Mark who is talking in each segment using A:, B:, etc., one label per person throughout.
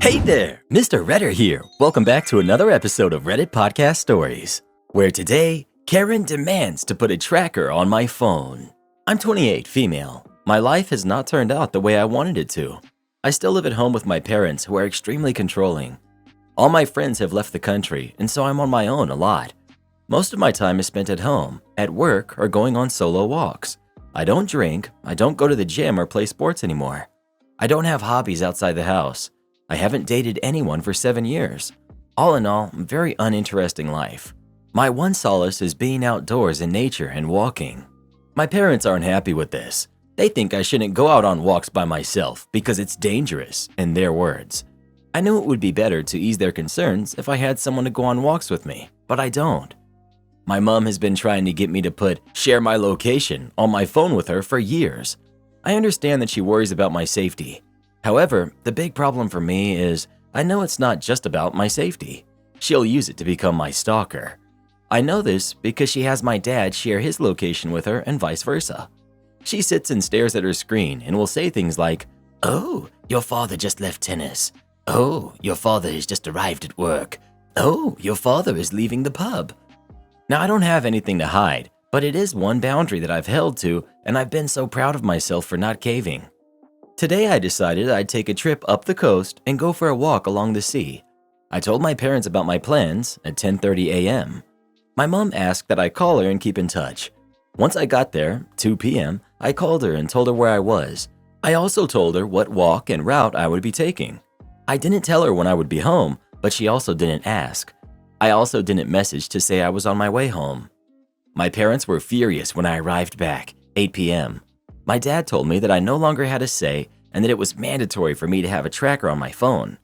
A: Hey there, Mr. Redder here. Welcome back to another episode of Reddit Podcast Stories, where today, Karen demands to put a tracker on my phone. I'm 28, female. My life has not turned out the way I wanted it to. I still live at home with my parents, who are extremely controlling. All my friends have left the country, and so I'm on my own a lot. Most of my time is spent at home, at work, or going on solo walks. I don't drink, I don't go to the gym or play sports anymore. I don't have hobbies outside the house. I haven't dated anyone for 7 years. All in all, a very uninteresting life. My one solace is being outdoors in nature and walking. My parents aren't happy with this. They think I shouldn't go out on walks by myself because it's dangerous, in their words. I knew it would be better to ease their concerns if I had someone to go on walks with me, but I don't. My mom has been trying to get me to put "share my location" on my phone with her for years. I understand that she worries about my safety. However, the big problem for me is I know it's not just about my safety. She'll use it to become my stalker. I know this because she has my dad share his location with her and vice versa. She sits and stares at her screen and will say things like, "Oh, your father just left tennis. Oh, your father has just arrived at work. Oh, your father is leaving the pub." Now, I don't have anything to hide, but it is one boundary that I've held to, and I've been so proud of myself for not caving. Today, I decided I'd take a trip up the coast and go for a walk along the sea. I told my parents about my plans at 10:30 a.m. My mom asked that I call her and keep in touch. Once I got there, 2 p.m., I called her and told her where I was. I also told her what walk and route I would be taking. I didn't tell her when I would be home, but she also didn't ask. I also didn't message to say I was on my way home. My parents were furious when I arrived back, 8 p.m. My dad told me that I no longer had a say and that it was mandatory for me to have a tracker on my phone.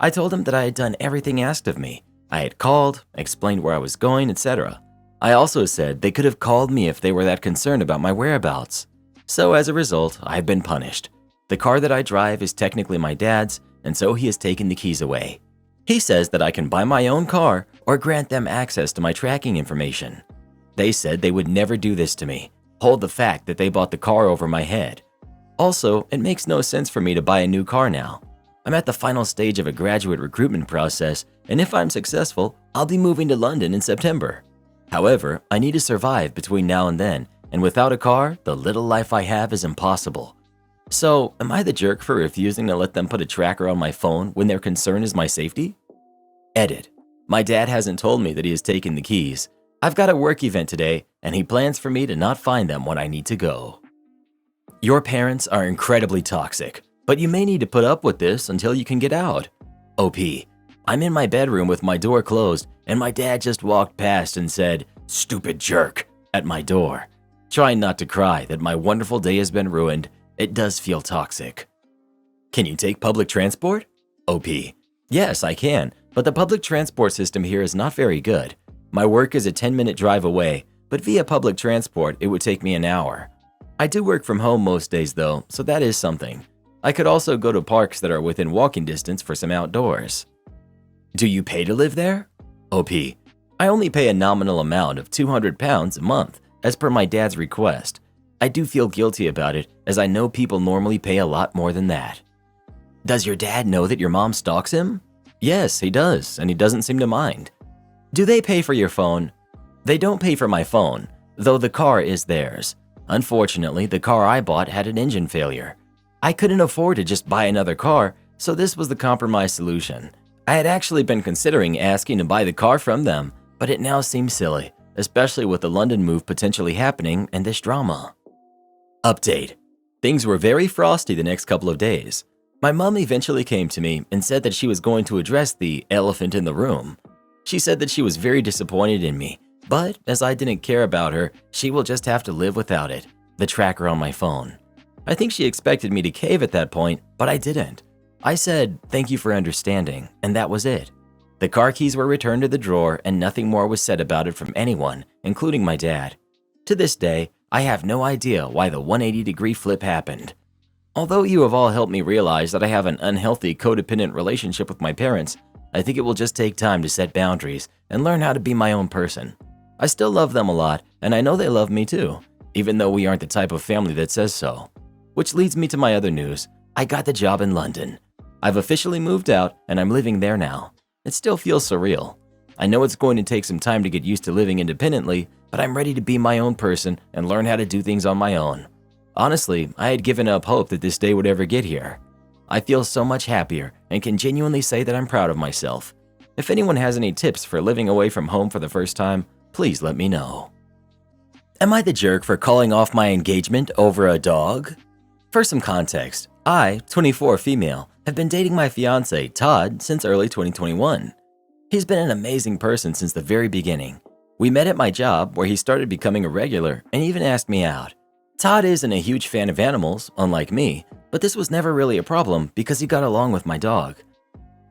A: I told him that I had done everything asked of me. I had called, explained where I was going, etc. I also said they could have called me if they were that concerned about my whereabouts. So as a result, I have been punished. The car that I drive is technically my dad's, and so he has taken the keys away. He says that I can buy my own car or grant them access to my tracking information. They said they would never do this to me. Hold the fact that they bought the car over my head. Also, it makes no sense for me to buy a new car now. I'm at the final stage of a graduate recruitment process, and if I'm successful, I'll be moving to London in September. However, I need to survive between now and then, and without a car, the little life I have is impossible. So, am I the jerk for refusing to let them put a tracker on my phone when their concern is my safety? Edit. My dad hasn't told me that he has taken the keys. I've got a work event today, and he plans for me to not find them when I need to go. Your parents are incredibly toxic, but you may need to put up with this until you can get out. OP. I'm in my bedroom with my door closed, and my dad just walked past and said, "Stupid jerk," at my door. Trying not to cry that my wonderful day has been ruined, it does feel toxic. Can you take public transport? OP. Yes, I can, but the public transport system here is not very good. My work is a 10-minute drive away, but via public transport, it would take me an hour. I do work from home most days though, so that is something. I could also go to parks that are within walking distance for some outdoors. Do you pay to live there? OP. I only pay a nominal amount of £200 a month, as per my dad's request. I do feel guilty about it, as I know people normally pay a lot more than that. Does your dad know that your mom stalks him? Yes, he does, and he doesn't seem to mind. Do they pay for your phone? They don't pay for my phone, though the car is theirs. Unfortunately, the car I bought had an engine failure. I couldn't afford to just buy another car, so this was the compromise solution. I had actually been considering asking to buy the car from them, but it now seems silly, especially with the London move potentially happening and this drama. Update. Things were very frosty the next couple of days. My mom eventually came to me and said that she was going to address the elephant in the room. She said that she was very disappointed in me, but as I didn't care about her, she will just have to live without it, the tracker on my phone. I think she expected me to cave at that point, but I didn't. I said, "Thank you for understanding," and that was it. The car keys were returned to the drawer and nothing more was said about it from anyone, including my dad. To this day, I have no idea why the 180-degree flip happened. Although you have all helped me realize that I have an unhealthy codependent relationship with my parents, I think it will just take time to set boundaries and learn how to be my own person. I still love them a lot, and I know they love me too, even though we aren't the type of family that says so. Which leads me to my other news. I got the job in London. I've officially moved out and I'm living there now. It still feels surreal. I know it's going to take some time to get used to living independently, but I'm ready to be my own person and learn how to do things on my own. Honestly, I had given up hope that this day would ever get here. I feel so much happier and can genuinely say that I'm proud of myself. If anyone has any tips for living away from home for the first time, please let me know. Am I the jerk for calling off my engagement over a dog? For some context, I, 24 female, have been dating my fiance, Todd, since early 2021. He's been an amazing person since the very beginning. We met at my job where he started becoming a regular and even asked me out. Todd isn't a huge fan of animals, unlike me, but this was never really a problem because he got along with my dog.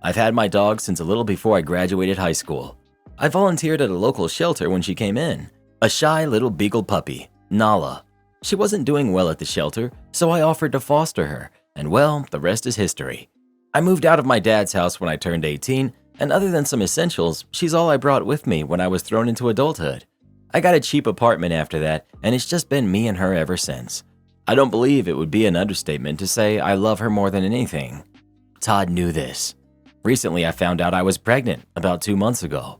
A: I've had my dog since a little before I graduated high school. I volunteered at a local shelter when she came in. A shy little beagle puppy, Nala. She wasn't doing well at the shelter, so I offered to foster her, and well, the rest is history. I moved out of my dad's house when I turned 18, and other than some essentials, she's all I brought with me when I was thrown into adulthood. I got a cheap apartment after that, and it's just been me and her ever since. I don't believe it would be an understatement to say I love her more than anything. Todd knew this. Recently, I found out I was pregnant about 2 months ago.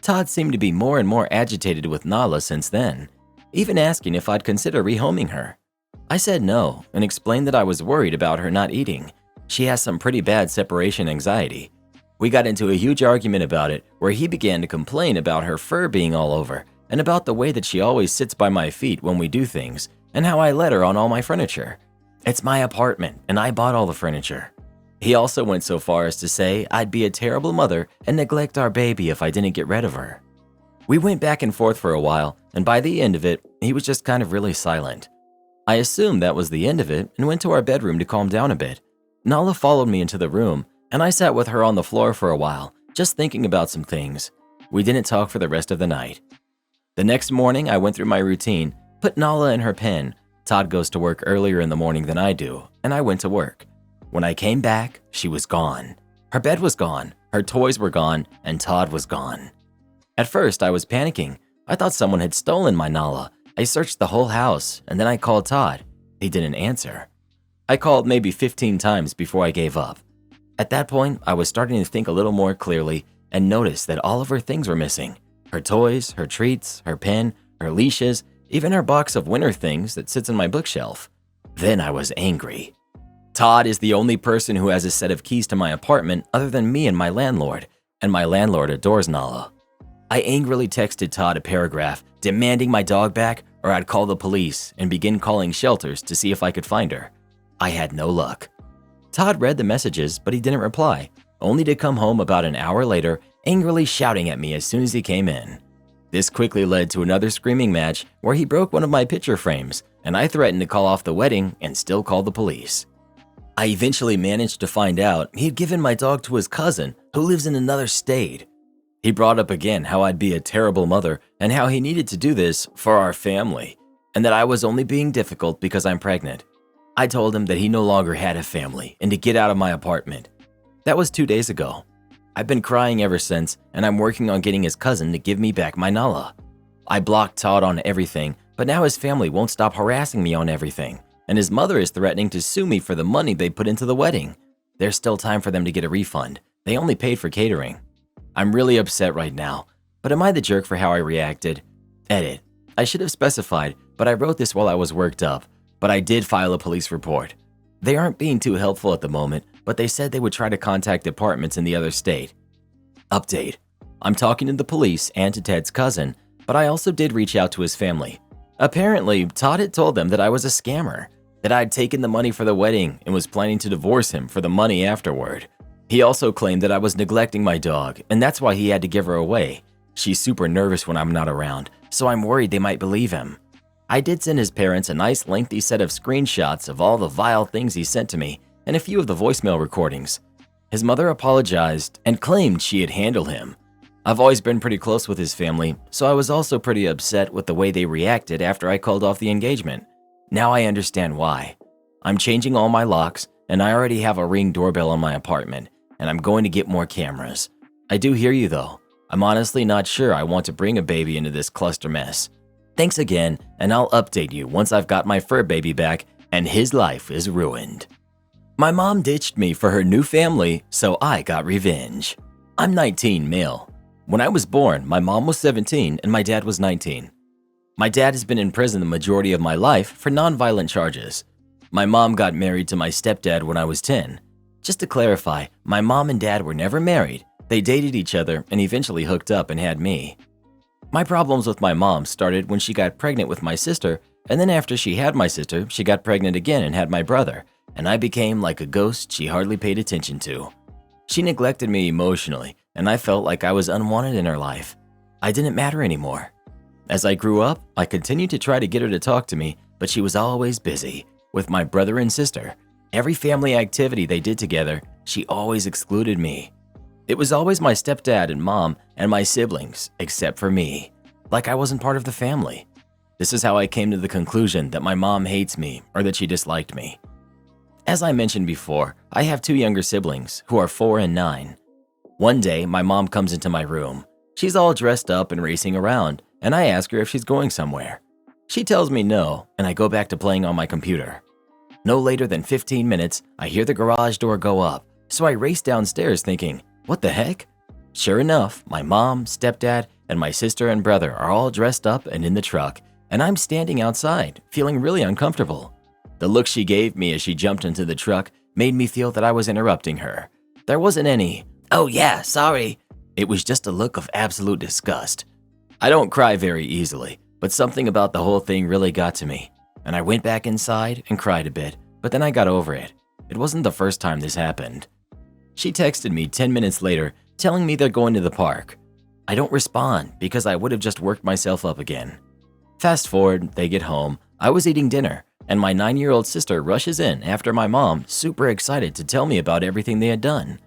A: Todd seemed to be more and more agitated with Nala since then, even asking if I'd consider rehoming her. I said no and explained that I was worried about her not eating. She has some pretty bad separation anxiety. We got into a huge argument about it where he began to complain about her fur being all over and about the way that she always sits by my feet when we do things and how I let her on all my furniture. It's my apartment and I bought all the furniture. He also went so far as to say I'd be a terrible mother and neglect our baby if I didn't get rid of her. We went back and forth for a while, and by the end of it, he was just kind of really silent. I assumed that was the end of it and went to our bedroom to calm down a bit. Nala followed me into the room, and I sat with her on the floor for a while, just thinking about some things. We didn't talk for the rest of the night. The next morning, I went through my routine, put Nala in her pen. Todd goes to work earlier in the morning than I do, and I went to work. When I came back, she was gone. Her bed was gone, her toys were gone, and Todd was gone. At first, I was panicking. I thought someone had stolen my Nala. I searched the whole house, and then I called Todd. He didn't answer. I called maybe 15 times before I gave up. At that point, I was starting to think a little more clearly and noticed that all of her things were missing. Her toys, her treats, her pen, her leashes, even her box of winter things that sits on my bookshelf. Then I was angry. Todd is the only person who has a set of keys to my apartment other than me and my landlord adores Nala. I angrily texted Todd a paragraph demanding my dog back or I'd call the police and begin calling shelters to see if I could find her. I had no luck. Todd read the messages, but he didn't reply, only to come home about an hour later angrily shouting at me as soon as he came in. This quickly led to another screaming match where he broke one of my picture frames, and I threatened to call off the wedding and still call the police. I eventually managed to find out he'd given my dog to his cousin, who lives in another state. He brought up again how I'd be a terrible mother and how he needed to do this for our family, and that I was only being difficult because I'm pregnant. I told him that he no longer had a family and to get out of my apartment. That was 2 days ago. I've been crying ever since, and I'm working on getting his cousin to give me back my Nala. I blocked Todd on everything, but now his family won't stop harassing me on everything. And his mother is threatening to sue me for the money they put into the wedding. There's still time for them to get a refund. They only paid for catering. I'm really upset right now, but am I the jerk for how I reacted? Edit. I should have specified, but I wrote this while I was worked up, but I did file a police report. They aren't being too helpful at the moment, but they said they would try to contact departments in the other state. Update. I'm talking to the police and to Ted's cousin, but I also did reach out to his family. Apparently, Todd had told them that I was a scammer, that I'd taken the money for the wedding and was planning to divorce him for the money afterward. He also claimed that I was neglecting my dog, and that's why he had to give her away. She's super nervous when I'm not around, so I'm worried they might believe him. I did send his parents a nice lengthy set of screenshots of all the vile things he sent to me and a few of the voicemail recordings. His mother apologized and claimed she had handled him. I've always been pretty close with his family, so I was also pretty upset with the way they reacted after I called off the engagement. Now I understand why. I'm changing all my locks, and I already have a Ring doorbell on my apartment, and I'm going to get more cameras. I do hear you though. I'm honestly not sure I want to bring a baby into this cluster mess. Thanks again, and I'll update you once I've got my fur baby back and his life is ruined. My mom ditched me for her new family, so I got revenge. I'm 19, male. When I was born, my mom was 17 and my dad was 19. My dad has been in prison the majority of my life for nonviolent charges. My mom got married to my stepdad when I was 10. Just to clarify, my mom and dad were never married. They dated each other and eventually hooked up and had me. My problems with my mom started when she got pregnant with my sister, and then after she had my sister, she got pregnant again and had my brother, and I became like a ghost she hardly paid attention to. She neglected me emotionally, and I felt like I was unwanted in her life. I didn't matter anymore. As I grew up, I continued to try to get her to talk to me, but she was always busy with my brother and sister. Every family activity they did together, she always excluded me. It was always my stepdad and mom and my siblings, except for me, like I wasn't part of the family. This is how I came to the conclusion that my mom hates me or that she disliked me. As I mentioned before, I have two younger siblings who are 4 and 9. One day, my mom comes into my room. She's all dressed up and racing around, and I ask her if she's going somewhere. She tells me no, and I go back to playing on my computer. No later than 15 minutes, I hear the garage door go up, so I race downstairs thinking, what the heck? Sure enough, my mom, stepdad, and my sister and brother are all dressed up and in the truck, and I'm standing outside, feeling really uncomfortable. The look she gave me as she jumped into the truck made me feel that I was interrupting her. There wasn't any, "Oh yeah, sorry." It was just a look of absolute disgust. I don't cry very easily, but something about the whole thing really got to me, and I went back inside and cried a bit, but then I got over it. It wasn't the first time this happened. She texted me 10 minutes later, telling me they're going to the park. I don't respond because I would have just worked myself up again. Fast forward, they get home, I was eating dinner, and my 9-year-old sister rushes in after my mom, super excited to tell me about everything they had done.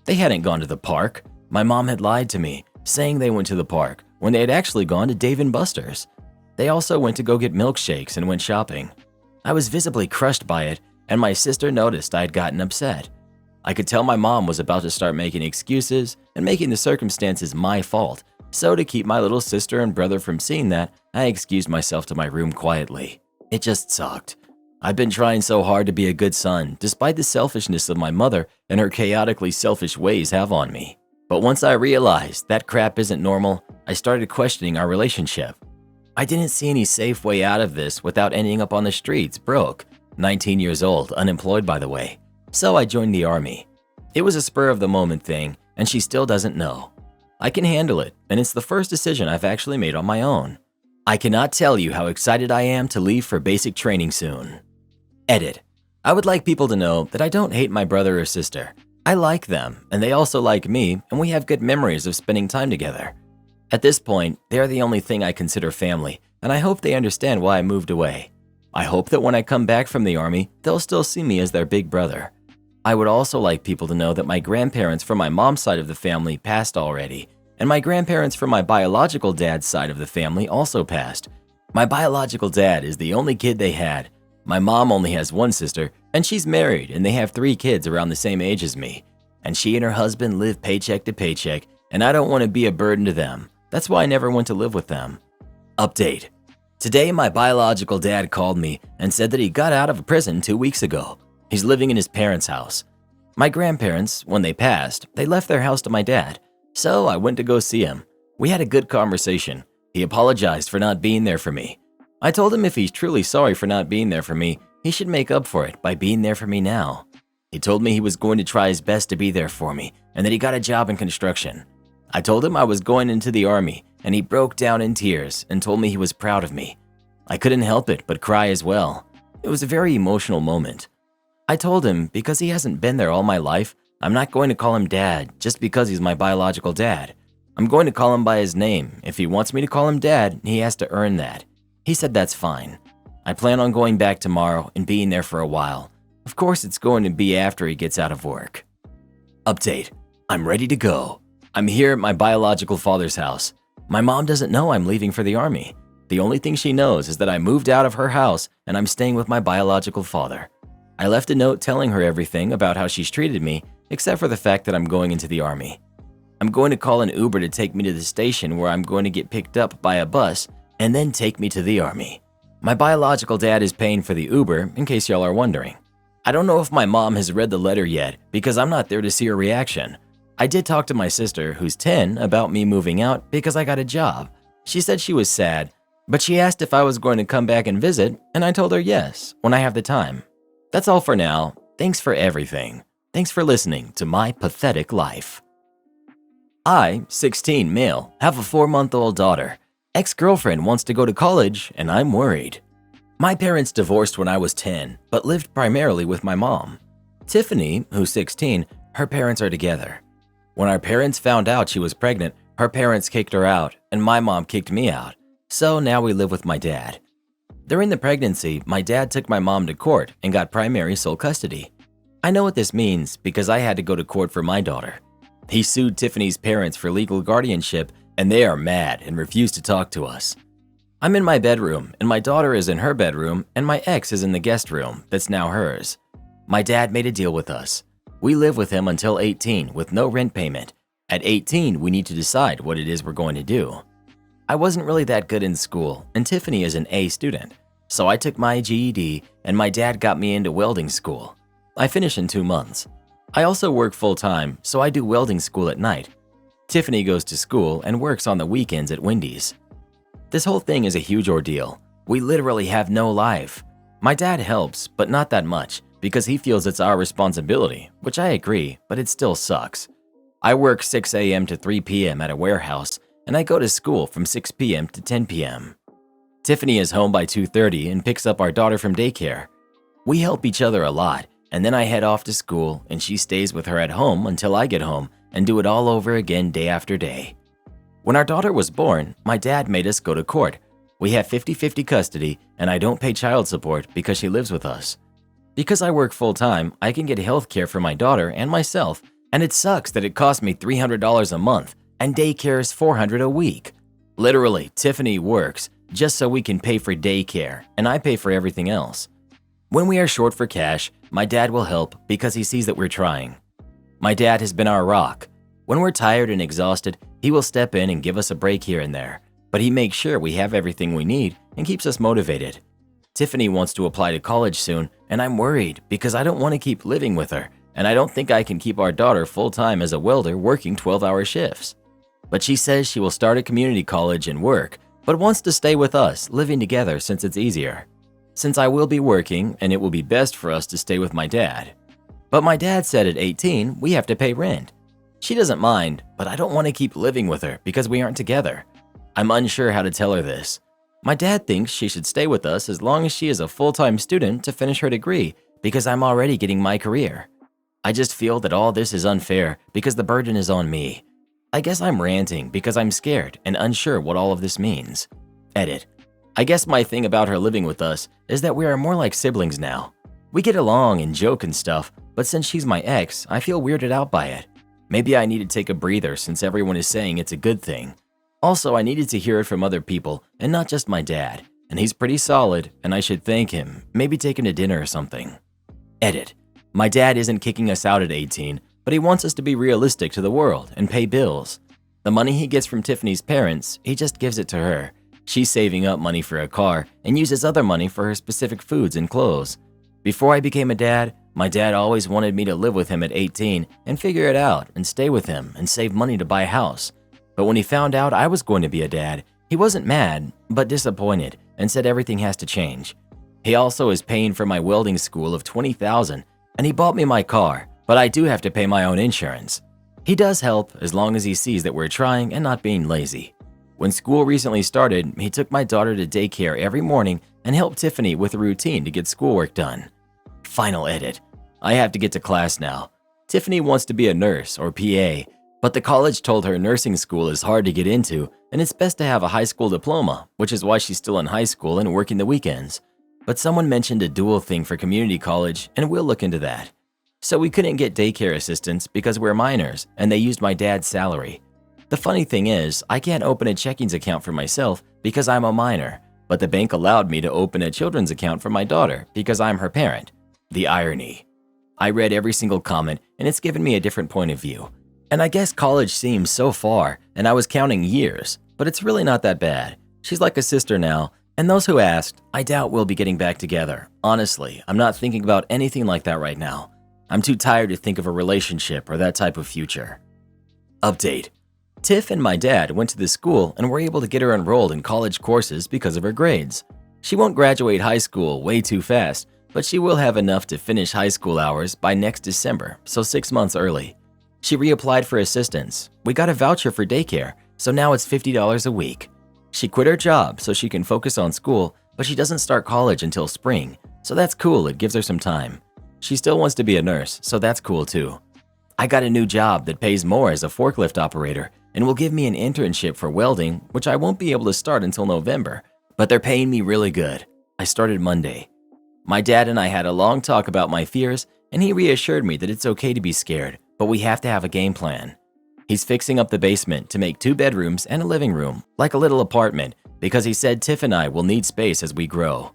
A: They hadn't gone to the park. My mom had lied to me, saying they went to the park when they had actually gone to Dave & Buster's. They also went to go get milkshakes and went shopping. I was visibly crushed by it, and my sister noticed I had gotten upset. I could tell my mom was about to start making excuses and making the circumstances my fault, so to keep my little sister and brother from seeing that, I excused myself to my room quietly. It just sucked. I've been trying so hard to be a good son, despite the selfishness of my mother and her chaotically selfish ways have on me. But once I realized that crap isn't normal, I started questioning our relationship. I didn't see any safe way out of this without ending up on the streets, broke, 19 years old, unemployed by the way. So I joined the army. It was a spur-of-the-moment thing, and she still doesn't know. I can handle it, and it's the first decision I've actually made on my own. I cannot tell you how excited I am to leave for basic training soon. Edit. I would like people to know that I don't hate my brother or sister. I like them, and they also like me, and we have good memories of spending time together. At this point, they are the only thing I consider family, and I hope they understand why I moved away. I hope that when I come back from the army, they'll still see me as their big brother. I would also like people to know that my grandparents from my mom's side of the family passed already, and my grandparents from my biological dad's side of the family also passed. My biological dad is the only kid they had. My mom only has one sister, and she's married, and they have 3 kids around the same age as me. And she and her husband live paycheck to paycheck, and I don't want to be a burden to them. That's why I never went to live with them. Update. Today, my biological dad called me and said that he got out of prison 2 weeks ago. He's living in his parents' house. My grandparents, when they passed, they left their house to my dad. So I went to go see him. We had a good conversation. He apologized for not being there for me. I told him if he's truly sorry for not being there for me, he should make up for it by being there for me now. He told me he was going to try his best to be there for me and that he got a job in construction. I told him I was going into the army, and he broke down in tears and told me he was proud of me. I couldn't help it but cry as well. It was a very emotional moment. I told him because he hasn't been there all my life, I'm not going to call him dad just because he's my biological dad. I'm going to call him by his name. If he wants me to call him dad, he has to earn that. He said that's fine. I plan on going back tomorrow and being there for a while. Of course, it's going to be after he gets out of work. Update. I'm ready to go. I'm here at my biological father's house. My mom doesn't know I'm leaving for the army. The only thing she knows is that I moved out of her house and I'm staying with my biological father. I left a note telling her everything about how she's treated me, except for the fact that I'm going into the army. I'm going to call an Uber to take me to the station where I'm going to get picked up by a bus and then take me to the army. My biological dad is paying for the Uber, in case y'all are wondering. I don't know if my mom has read the letter yet because I'm not there to see her reaction. I did talk to my sister, who's 10, about me moving out because I got a job. She said she was sad, but she asked if I was going to come back and visit, and I told her yes, when I have the time. That's all for now. Thanks for everything. Thanks for listening to my pathetic life. I, 16, male, have a 4-month-old daughter. Ex-girlfriend wants to go to college, and I'm worried. My parents divorced when I was 10, but lived primarily with my mom. Tiffany, who's 16, her parents are together. When our parents found out she was pregnant, her parents kicked her out, and my mom kicked me out. So now we live with my dad. During the pregnancy, my dad took my mom to court and got primary sole custody. I know what this means because I had to go to court for my daughter. He sued Tiffany's parents for legal guardianship, and they are mad and refuse to talk to us. I'm in my bedroom, and my daughter is in her bedroom, and my ex is in the guest room that's now hers. My dad made a deal with us. We live with him until 18 with no rent payment. At 18, we need to decide what it is we're going to do. I wasn't really that good in school, and Tiffany is an A student. So I took my GED, and my dad got me into welding school. I finish in 2 months. I also work full-time, so I do welding school at night. Tiffany goes to school and works on the weekends at Wendy's. This whole thing is a huge ordeal. We literally have no life. My dad helps, but not that much, because he feels it's our responsibility, which I agree, but it still sucks. I work 6 a.m. to 3 p.m. at a warehouse, and I go to school from 6 p.m. to 10 p.m. Tiffany is home by 2:30 and picks up our daughter from daycare. We help each other a lot, and then I head off to school and she stays with her at home until I get home and do it all over again day after day. When our daughter was born, my dad made us go to court. We have 50-50 custody, and I don't pay child support because she lives with us. Because I work full-time, I can get health care for my daughter and myself, and it sucks that it costs me $300 a month and daycare is $400 a week. Literally, Tiffany works just so we can pay for daycare, and I pay for everything else. When we are short for cash, my dad will help because he sees that we're trying. My dad has been our rock. When we're tired and exhausted, he will step in and give us a break here and there, but he makes sure we have everything we need and keeps us motivated. Tiffany wants to apply to college soon, and I'm worried because I don't want to keep living with her, and I don't think I can keep our daughter full-time as a welder working 12-hour shifts. But she says she will start a community college and work, but wants to stay with us, living together since it's easier. Since I will be working, and it will be best for us to stay with my dad. But my dad said at 18, we have to pay rent. She doesn't mind, but I don't want to keep living with her because we aren't together. I'm unsure how to tell her this. My dad thinks she should stay with us as long as she is a full-time student to finish her degree because I'm already getting my career. I just feel that all this is unfair because the burden is on me. I guess I'm ranting because I'm scared and unsure what all of this means. Edit. I guess my thing about her living with us is that we are more like siblings now. We get along and joke and stuff, but since she's my ex, I feel weirded out by it. Maybe I need to take a breather since everyone is saying it's a good thing. Also, I needed to hear it from other people and not just my dad, and he's pretty solid and I should thank him, maybe take him to dinner or something. Edit. My dad isn't kicking us out at 18, but he wants us to be realistic to the world and pay bills. The money he gets from Tiffany's parents, he just gives it to her. She's saving up money for a car and uses other money for her specific foods and clothes. Before I became a dad, my dad always wanted me to live with him at 18 and figure it out and stay with him and save money to buy a house. But when he found out I was going to be a dad, he wasn't mad, but disappointed and said everything has to change. He also is paying for my welding school of $20,000 and he bought me my car, but I do have to pay my own insurance. He does help as long as he sees that we're trying and not being lazy. When school recently started, he took my daughter to daycare every morning and helped Tiffany with a routine to get schoolwork done. Final edit. I have to get to class now. Tiffany wants to be a nurse or PA, but the college told her nursing school is hard to get into and it's best to have a high school diploma, which is why she's still in high school and working the weekends. But someone mentioned a dual thing for community college and we'll look into that. So we couldn't get daycare assistance because we're minors and they used my dad's salary. The funny thing is, I can't open a checkings account for myself because I'm a minor, but the bank allowed me to open a children's account for my daughter because I'm her parent. The irony. I read every single comment and it's given me a different point of view. And I guess college seems so far and I was counting years, but it's really not that bad. She's like a sister now And those who asked, I doubt we'll be getting back together. Honestly, I'm not thinking about anything like that right now. I'm too tired to think of a relationship or that type of future. Update. Tiff and my dad went to the school and were able to get her enrolled in college courses because of her grades. She won't graduate high school way too fast, but she will have enough to finish high school hours by next December, so 6 months early. She reapplied for assistance. We got a voucher for daycare, so now it's $50 a week. She quit her job so she can focus on school, but she doesn't start college until spring, so that's cool, it gives her some time. She still wants to be a nurse, so that's cool too. I got a new job that pays more as a forklift operator and will give me an internship for welding, which I won't be able to start until November, but they're paying me really good. I started Monday. My dad and I had a long talk about my fears, and he reassured me that it's okay to be scared, but we have to have a game plan. He's fixing up the basement to make 2 bedrooms and a living room, like a little apartment, because he said Tiff and I will need space as we grow.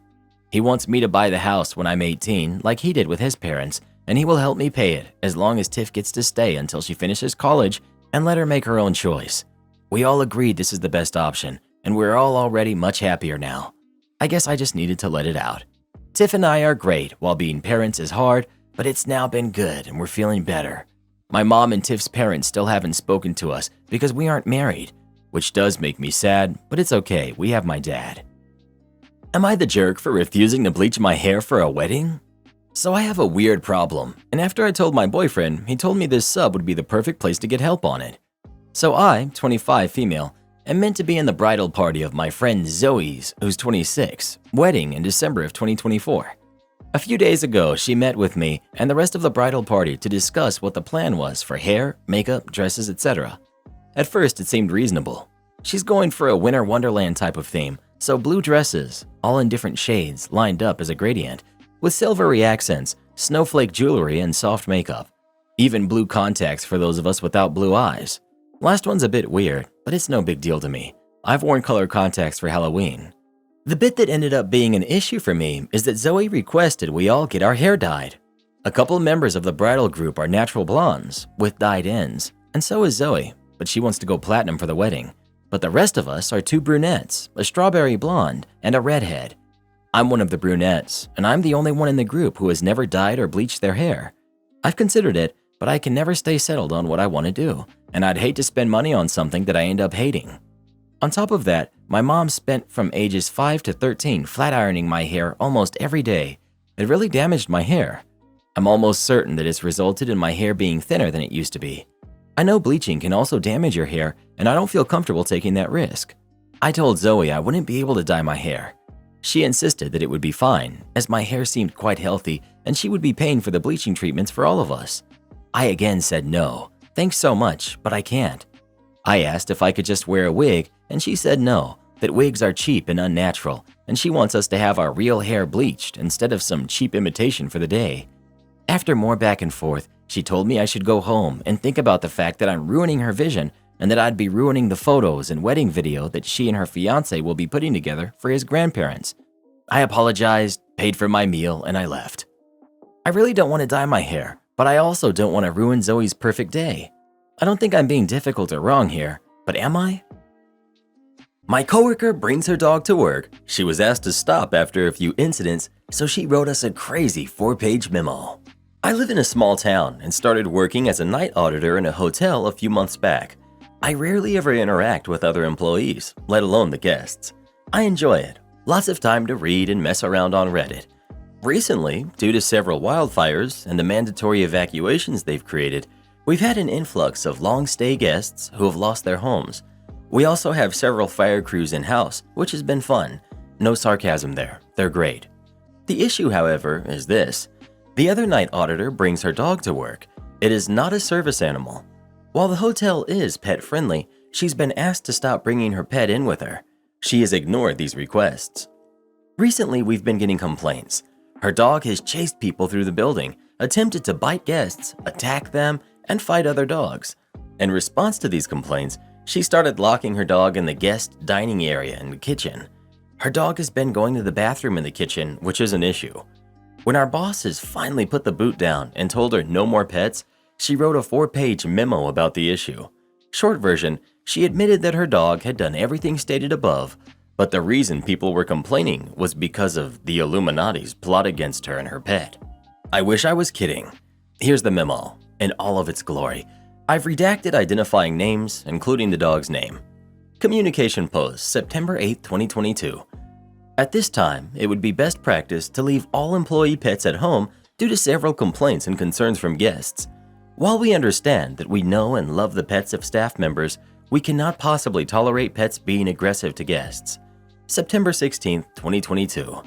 A: He wants me to buy the house when I'm 18, like he did with his parents, and he will help me pay it as long as Tiff gets to stay until she finishes college and let her make her own choice. We all agreed this is the best option, and we're all already much happier now. I guess I just needed to let it out. Tiff and I are great while being parents is hard, but it's now been good and we're feeling better. My mom and Tiff's parents still haven't spoken to us because we aren't married, which does make me sad, but it's okay, we have my dad. Am I the jerk for refusing to bleach my hair for a wedding? So I have a weird problem, and after I told my boyfriend, he told me this sub would be the perfect place to get help on it. So I, 25 female, am meant to be in the bridal party of my friend Zoe's, who's 26, wedding in December of 2024. A few days ago, she met with me and the rest of the bridal party to discuss what the plan was for hair, makeup, dresses, etc. At first, it seemed reasonable. She's going for a winter wonderland type of theme, so blue dresses, all in different shades, lined up as a gradient, with silvery accents, snowflake jewelry, and soft makeup. Even blue contacts for those of us without blue eyes. Last one's a bit weird, but it's no big deal to me. I've worn color contacts for Halloween. The bit that ended up being an issue for me is that Zoe requested we all get our hair dyed. A couple members of the bridal group are natural blondes with dyed ends, and so is Zoe, but she wants to go platinum for the wedding. But the rest of us are 2 brunettes, a strawberry blonde, and a redhead. I'm one of the brunettes, and I'm the only one in the group who has never dyed or bleached their hair. I've considered it, but I can never stay settled on what I want to do, and I'd hate to spend money on something that I end up hating. On top of that, my mom spent from ages 5 to 13 flat ironing my hair almost every day. It really damaged my hair. I'm almost certain that it's resulted in my hair being thinner than it used to be. I know bleaching can also damage your hair, and I don't feel comfortable taking that risk. I told Zoe I wouldn't be able to dye my hair. She insisted that it would be fine, as my hair seemed quite healthy and she would be paying for the bleaching treatments for all of us. I again said no, thanks so much, but I can't. I asked if I could just wear a wig, and she said no, that wigs are cheap and unnatural, and she wants us to have our real hair bleached instead of some cheap imitation for the day. After more back and forth, she told me I should go home and think about the fact that I'm ruining her vision and that I'd be ruining the photos and wedding video that she and her fiancé will be putting together for his grandparents. I apologized, paid for my meal, and I left. I really don't want to dye my hair, but I also don't want to ruin Zoe's perfect day. I don't think I'm being difficult or wrong here, but am I? My coworker brings her dog to work. She was asked to stop after a few incidents, so she wrote us a crazy 4-page memo. I live in a small town and started working as a night auditor in a hotel a few months back. I rarely ever interact with other employees, let alone the guests. I enjoy it. Lots of time to read and mess around on Reddit. Recently, due to several wildfires and the mandatory evacuations they've created, we've had an influx of long-stay guests who have lost their homes. We also have several fire crews in-house, which has been fun. No sarcasm there, they're great. The issue, however, is this. The other night auditor brings her dog to work. It is not a service animal. While the hotel is pet-friendly, she's been asked to stop bringing her pet in with her. She has ignored these requests. Recently, we've been getting complaints. Her dog has chased people through the building, attempted to bite guests, attack them, and fight other dogs. In response to these complaints, she started locking her dog in the guest dining area and the kitchen. Her dog has been going to the bathroom in the kitchen, which is an issue. When our bosses finally put the boot down and told her no more pets, she wrote a 4-page memo about the issue. Short version, she admitted that her dog had done everything stated above, But the reason people were complaining was because of the Illuminati's plot against her and her pet. I wish I was kidding. Here's the memo, in all of its glory. I've redacted identifying names, including the dog's name. Communication post, September 8, 2022. At this time, it would be best practice to leave all employee pets at home due to several complaints and concerns from guests. While we understand that we know and love the pets of staff members, we cannot possibly tolerate pets being aggressive to guests. September 16, 2022.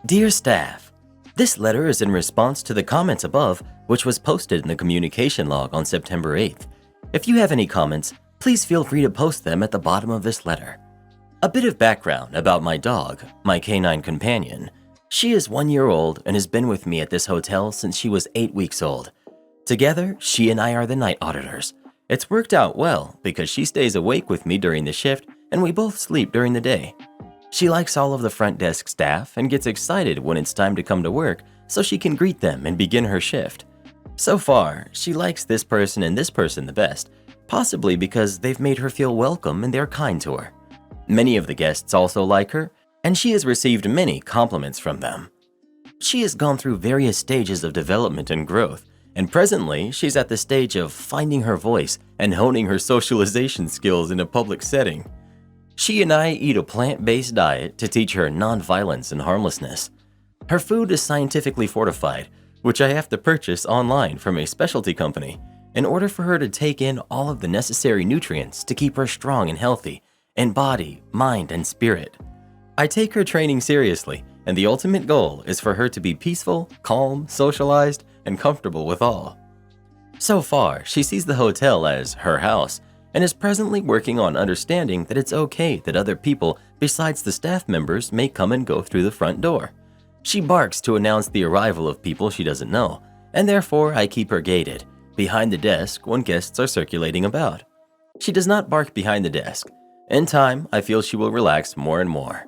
A: Dear staff, this letter is in response to the comments above, which was posted in the communication log on September 8th. If you have any comments, please feel free to post them at the bottom of this letter. A bit of background about my dog, my canine companion. She is 1 year old and has been with me at this hotel since she was 8 weeks old. Together, she and I are the night auditors. It's worked out well because she stays awake with me during the shift and we both sleep during the day. She likes all of the front desk staff and gets excited when it's time to come to work so she can greet them and begin her shift. So far, she likes this person and this person the best, possibly because they've made her feel welcome and they're kind to her. Many of the guests also like her, and she has received many compliments from them. She has gone through various stages of development and growth, and presently she's at the stage of finding her voice and honing her socialization skills in a public setting. She and I eat a plant-based diet to teach her non-violence and harmlessness. Her food is scientifically fortified, which I have to purchase online from a specialty company in order for her to take in all of the necessary nutrients to keep her strong and healthy in body, mind, and spirit. I take her training seriously, and the ultimate goal is for her to be peaceful, calm, socialized, and comfortable with all. So far, she sees the hotel as her house and is presently working on understanding that it's okay that other people besides the staff members may come and go through the front door. She barks to announce the arrival of people she doesn't know, and therefore I keep her gated, behind the desk when guests are circulating about. She does not bark behind the desk. In time, I feel she will relax more and more.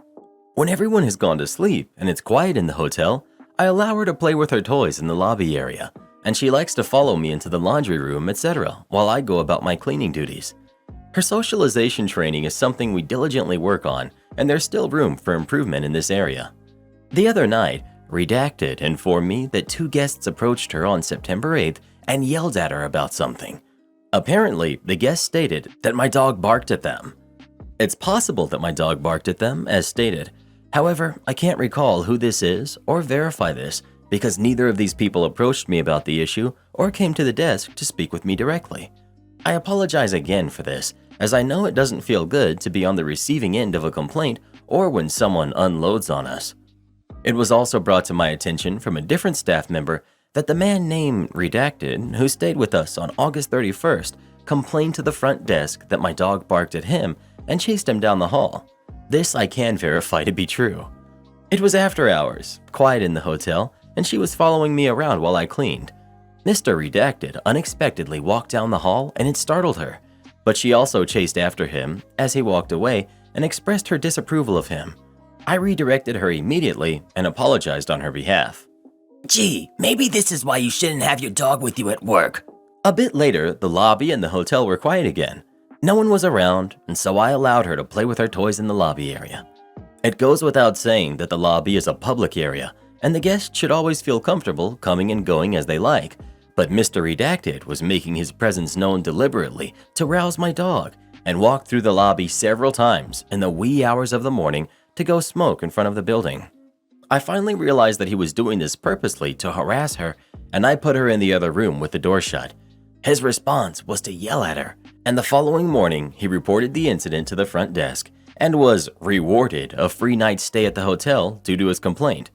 A: When everyone has gone to sleep and it's quiet in the hotel, I allow her to play with her toys in the lobby area, and she likes to follow me into the laundry room, etc., while I go about my cleaning duties. Her socialization training is something we diligently work on, and there's still room for improvement in this area. The other night, Redacted informed me that 2 guests approached her on September 8th and yelled at her about something. Apparently, the guests stated that my dog barked at them. It's possible that my dog barked at them, as stated. However, I can't recall who this is or verify this because neither of these people approached me about the issue or came to the desk to speak with me directly. I apologize again for this, as I know it doesn't feel good to be on the receiving end of a complaint or when someone unloads on us. It was also brought to my attention from a different staff member that the man named Redacted, who stayed with us on August 31st, complained to the front desk that my dog barked at him and chased him down the hall. This I can verify to be true. It was after hours, quiet in the hotel, and she was following me around while I cleaned. Mr. Redacted unexpectedly walked down the hall and it startled her, but she also chased after him as he walked away and expressed her disapproval of him. I redirected her immediately and apologized on her behalf.
B: Gee, maybe this is why you shouldn't have your dog with you at work.
A: A bit later, the lobby and the hotel were quiet again. No one was around, and so I allowed her to play with her toys in the lobby area. It goes without saying that the lobby is a public area, and the guests should always feel comfortable coming and going as they like, but Mr. Redacted was making his presence known deliberately to rouse my dog and walked through the lobby several times in the wee hours of the morning to go smoke in front of the building. I finally realized that he was doing this purposely to harass her, and I put her in the other room with the door shut. His response was to yell at her, and the following morning he reported the incident to the front desk and was rewarded a free night stay at the hotel due to his complaint.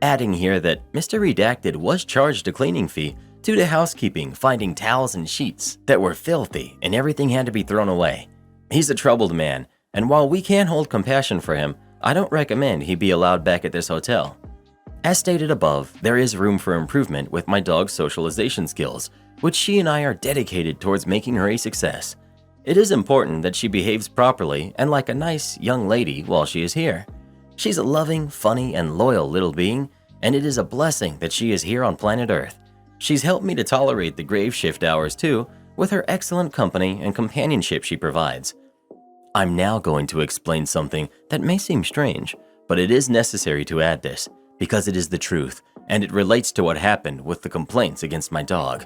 A: Adding here that Mr. Redacted was charged a cleaning fee due to housekeeping finding towels and sheets that were filthy and everything had to be thrown away. He's a troubled man, and while we can hold compassion for him, I don't recommend he be allowed back at this hotel. As stated above, there is room for improvement with my dog's socialization skills, which she and I are dedicated towards making her a success. It is important that she behaves properly and like a nice young lady while she is here. She's a loving, funny, and loyal little being, and it is a blessing that she is here on planet Earth. She's helped me to tolerate the grave shift hours too, with her excellent company and companionship she provides. I'm now going to explain something that may seem strange, but it is necessary to add this because it is the truth and it relates to what happened with the complaints against my dog.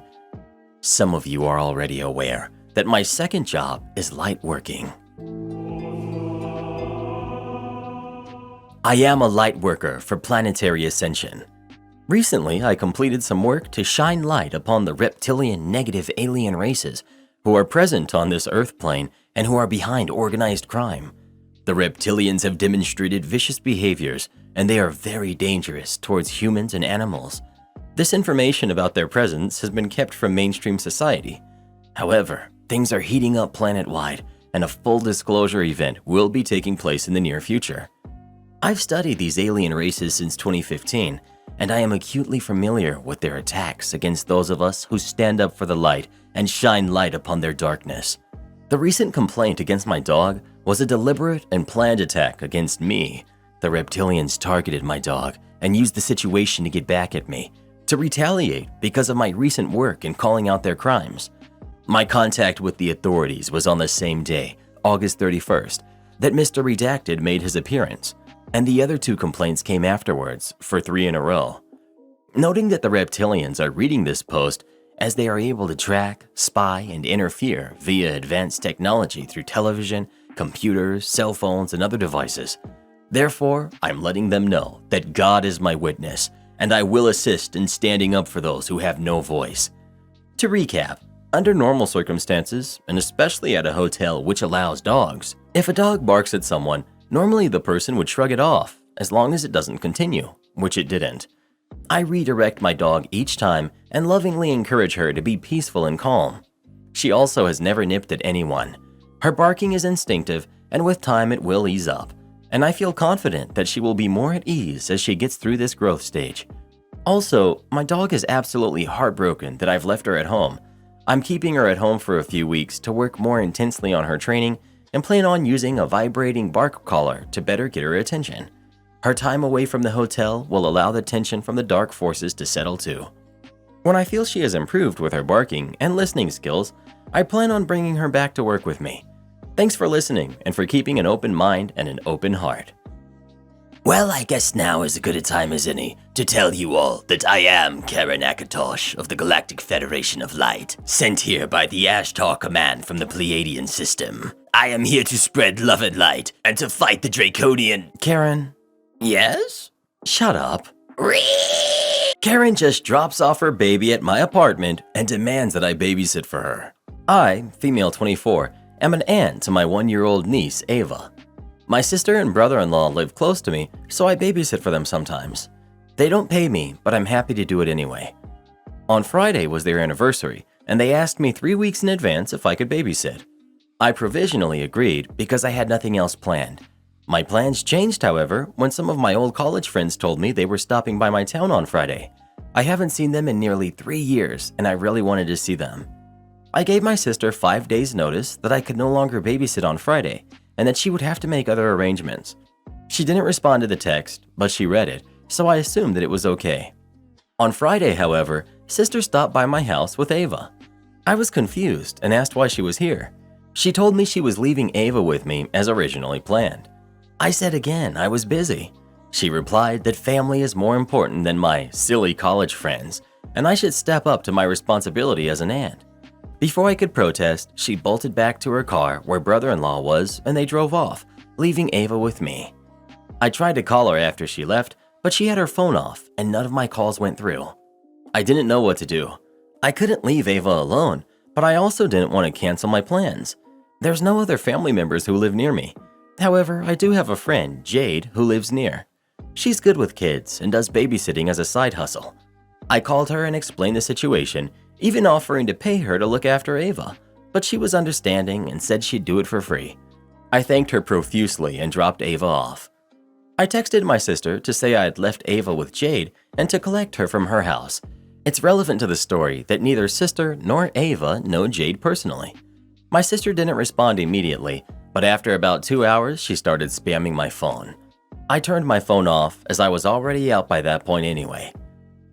A: Some of you are already aware that my second job is light working. I am a light worker for Planetary Ascension. Recently, I completed some work to shine light upon the reptilian negative alien races who are present on this Earth plane and who are behind organized crime. The reptilians have demonstrated vicious behaviors, and they are very dangerous towards humans and animals. This information about their presence has been kept from mainstream society. However, things are heating up planet-wide, and a full disclosure event will be taking place in the near future. I've studied these alien races since 2015, and I am acutely familiar with their attacks against those of us who stand up for the light and shine light upon their darkness. The recent complaint against my dog was a deliberate and planned attack against me. The reptilians targeted my dog and used the situation to get back at me, to retaliate because of my recent work in calling out their crimes. My contact with the authorities was on the same day, August 31st, that Mr. Redacted made his appearance, and the other 2 complaints came afterwards for 3 in a row. Noting that the reptilians are reading this post as they are able to track, spy, and interfere via advanced technology through television, computers, cell phones, and other devices. Therefore, I'm letting them know that God is my witness, and I will assist in standing up for those who have no voice. To recap, under normal circumstances, and especially at a hotel which allows dogs, if a dog barks at someone, normally the person would shrug it off, as long as it doesn't continue, which it didn't. I redirect my dog each time and lovingly encourage her to be peaceful and calm. She also has never nipped at anyone. Her barking is instinctive, and with time it will ease up, and I feel confident that she will be more at ease as she gets through this growth stage. Also, my dog is absolutely heartbroken that I've left her at home. I'm keeping her at home for a few weeks to work more intensely on her training and plan on using a vibrating bark collar to better get her attention. Her time away from the hotel will allow the tension from the dark forces to settle too. When I feel she has improved with her barking and listening skills, I plan on bringing her back to work with me. Thanks for listening and for keeping an open mind and an open heart.
B: Well, I guess now is as good a time as any to tell you all that I am Karen Akatosh of the Galactic Federation of Light, sent here by the Ashtar Command from the Pleiadian system. I am here to spread love and light and to fight the Draconian...
A: Karen?
B: Yes?
A: Shut up. Karen just drops off her baby at my apartment and demands that I babysit for her. I, female 24, am an aunt to my 1-year-old niece, Ava. My sister and brother-in-law live close to me, so I babysit for them sometimes. They don't pay me, but I'm happy to do it anyway. On Friday was their anniversary, and they asked me 3 weeks in advance if I could babysit. I provisionally agreed because I had nothing else planned. My plans changed, however, when some of my old college friends told me they were stopping by my town on Friday. I haven't seen them in nearly 3 years, and I really wanted to see them. I gave my sister 5 days' notice that I could no longer babysit on Friday, and that she would have to make other arrangements. She didn't respond to the text, but she read it, so I assumed that it was okay. On Friday, however, sister stopped by my house with Ava. I was confused and asked why she was here. She told me she was leaving Ava with me as originally planned. I said again I was busy. She replied that family is more important than my silly college friends, and I should step up to my responsibility as an aunt. Before I could protest, she bolted back to her car where brother-in-law was, and they drove off, leaving Ava with me. I tried to call her after she left, but she had her phone off and none of my calls went through. I didn't know what to do. I couldn't leave Ava alone, but I also didn't want to cancel my plans. There's no other family members who live near me. However, I do have a friend, Jade, who lives near. She's good with kids and does babysitting as a side hustle. I called her and explained the situation, even offering to pay her to look after Ava, but she was understanding and said she'd do it for free. I thanked her profusely and dropped Ava off. I texted my sister to say I had left Ava with Jade and to collect her from her house. It's relevant to the story that neither sister nor Ava know Jade personally. My sister didn't respond immediately, but after about 2 hours, she started spamming my phone. I turned my phone off as I was already out by that point anyway.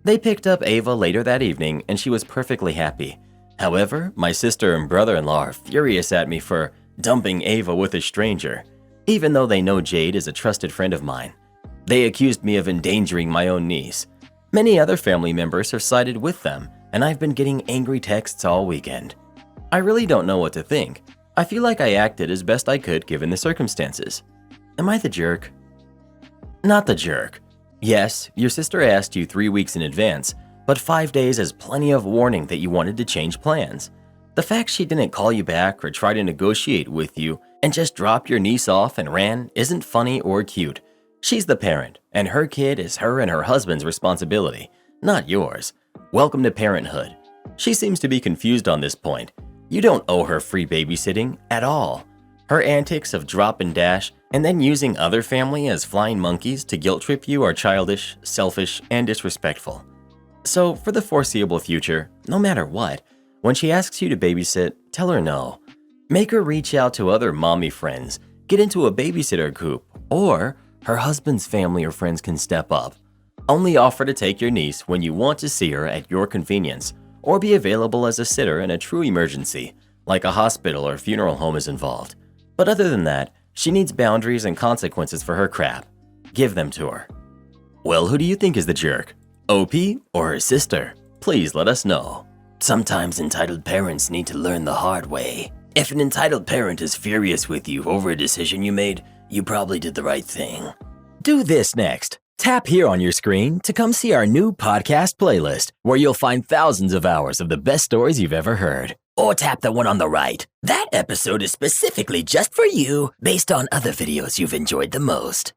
A: They picked up Ava later that evening and she was perfectly happy. However, my sister and brother-in-law are furious at me for dumping Ava with a stranger, even though they know Jade is a trusted friend of mine. They accused me of endangering my own niece. Many other family members have sided with them, and I've been getting angry texts all weekend. I really don't know what to think. I feel like I acted as best I could given the circumstances. Am I the jerk? Not the jerk. Yes, your sister asked you 3 weeks in advance, but 5 days is plenty of warning that you wanted to change plans. The fact she didn't call you back or try to negotiate with you and just dropped your niece off and ran isn't funny or cute. She's the parent, and her kid is her and her husband's responsibility, not yours. Welcome to parenthood. She seems to be confused on this point. You don't owe her free babysitting at all. Her antics of drop and dash and then using other family as flying monkeys to guilt trip you are childish, selfish, and disrespectful. So for the foreseeable future, no matter what, when she asks you to babysit, tell her no. Make her reach out to other mommy friends, get into a babysitter group, or her husband's family or friends can step up. Only offer to take your niece when you want to see her at your convenience, or be available as a sitter in a true emergency, like a hospital or funeral home is involved. But other than that, she needs boundaries and consequences for her crap. Give them to her. Well, who do you think is the jerk? OP or her sister? Please let us know.
B: Sometimes entitled parents need to learn the hard way. If an entitled parent is furious with you over a decision you made, you probably did the right thing.
A: Do this next. Tap here on your screen to come see our new podcast playlist, where you'll find thousands of hours of the best stories you've ever heard.
B: Or tap the one on the right. That episode is specifically just for you, based on other videos you've enjoyed the most.